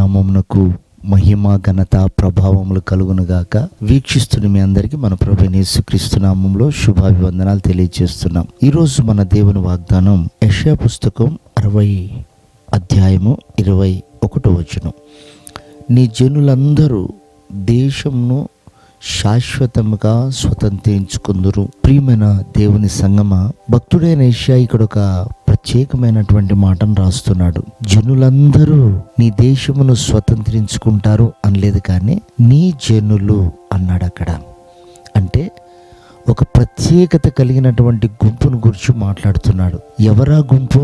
నామమునకు మహిమ ఘనత ప్రభావములు కలుగునుగాక. వీక్షిస్తున్న మీ అందరికీ మన ప్రభువైన యేసుక్రీస్తు నామములో శుభాభివందనాలు తెలియజేస్తున్నాం. ఈరోజు మన దేవుని వాగ్దానం యెషయా పుస్తకం 60 నీ జనులందరూ దేశంను శాశ్వతముగా స్వతంత్రించుకుందురు. ప్రియమైన దేవుని సంగమా, భక్తుడైన యెషయా ఇక్కడ ఒక ప్రత్యేకమైనటువంటి మాటను రాస్తున్నాడు. జనులందరూ నీ దేశమును స్వతంత్రించుకుంటారు అనలేదు, కానీ నీ జనులు అన్నాడు. అక్కడ అంటే ఒక ప్రత్యేకత కలిగినటువంటి గుంపును గురించి మాట్లాడుతున్నాడు. ఎవరా గుంపు,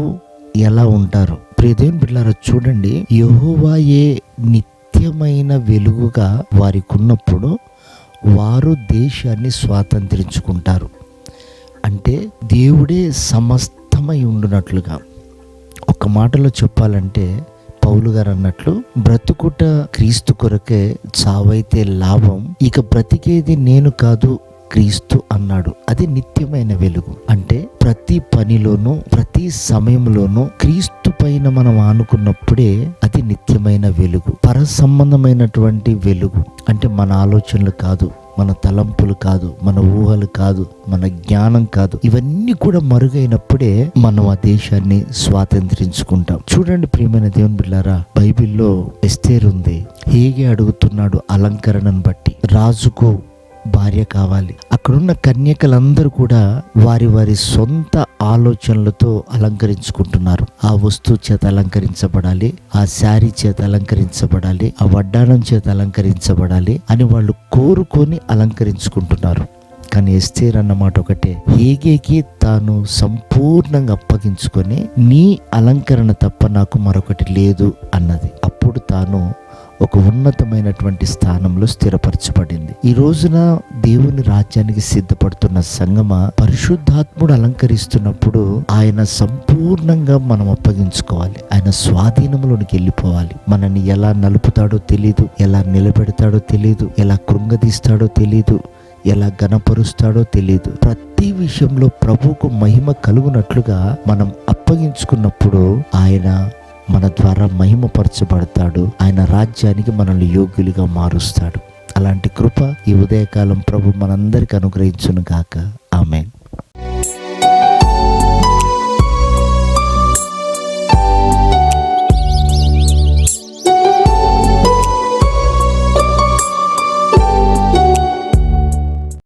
ఎలా ఉంటారు? ప్రియ దేవుని బిడ్డలారా, చూడండి, యెహోవాయే నిత్యమైన వెలుగుగా వారికి ఉన్నప్పుడు వారు దేశాన్ని స్వాతంత్రించుకుంటారు. అంటే దేవుడే సమస్తమై ఉండునట్లుగా. ఒక మాటలో చెప్పాలంటే పౌలు గారు అన్నట్లు, బ్రతుకుట క్రీస్తు కొరకే, చావైతే లాభం, ఇక బ్రతికేది నేను కాదు క్రీస్తు అన్నాడు. అది నిత్యమైన వెలుగు. అంటే ప్రతి పనిలోనూ ప్రతి సమయంలోనూ క్రీస్తు పైన మనం ఆనుకున్నప్పుడే అది నిత్యమైన వెలుగు. పర సంబంధమైనటువంటి వెలుగు అంటే మన ఆలోచనలు కాదు, మన తలంపులు కాదు, మన ఊహలు కాదు, మన జ్ఞానం కాదు. ఇవన్నీ కూడా మరుగైనప్పుడే మనం ఆ దేశాన్ని స్వాతంత్రించుకుంటాం. చూడండి ప్రియమైన దేవుని బిడ్డలారా, బైబిల్లో ఎస్తేరు ఉంది. హేగే అడుగుతున్నాడు అలంకరణను బట్టి. రాజుకు భార్య కావాలి. అక్కడున్న కన్యకలందరూ కూడా వారి వారి సొంత ఆలోచనలతో అలంకరించుకుంటున్నారు. ఆ వస్తువు చేత అలంకరించబడాలి, ఆ శారీ చేత అలంకరించబడాలి, ఆ వడ్డాణం చేత అలంకరించబడాలి అని వాళ్ళు కోరుకొని అలంకరించుకుంటున్నారు. కానీ ఎస్తేర్ అన్నమాట ఒకటే, హేగేకి తాను సంపూర్ణంగా అప్పగించుకొని నీ అలంకరణ తప్ప నాకు మరొకటి లేదు అన్నది. అప్పుడు తాను ఒక ఉన్నతమైనటువంటి స్థానంలో స్థిరపరచబడింది. ఈ రోజున దేవుని రాజ్యానికి సిద్ధపడుతున్న సంగమా, పరిశుద్ధాత్ముడు అలంకరిస్తున్నప్పుడు ఆయన సంపూర్ణంగా మనం అప్పగించుకోవాలి. ఆయన స్వాధీనంలోనికి వెళ్ళిపోవాలి. మనల్ని ఎలా నలుపుతాడో తెలీదు, ఎలా నిలబెడతాడో తెలీదు, ఎలా కృంగదీస్తాడో తెలీదు, ఎలా ఘనపరుస్తాడో తెలియదు. ప్రతి విషయంలో ప్రభువుకు మహిమ కలుగునట్లుగా మనం అప్పగించుకున్నప్పుడు ఆయన మన ద్వారా మహిమపరచబడతాడు. ఆయన రాజ్యానికి మనల్ని యోగ్యులుగా మారుస్తాడు. అలాంటి కృప ఈ ఉదయకాలం ప్రభు మనందరికి అనుగ్రహించును గాక. ఆమేన్.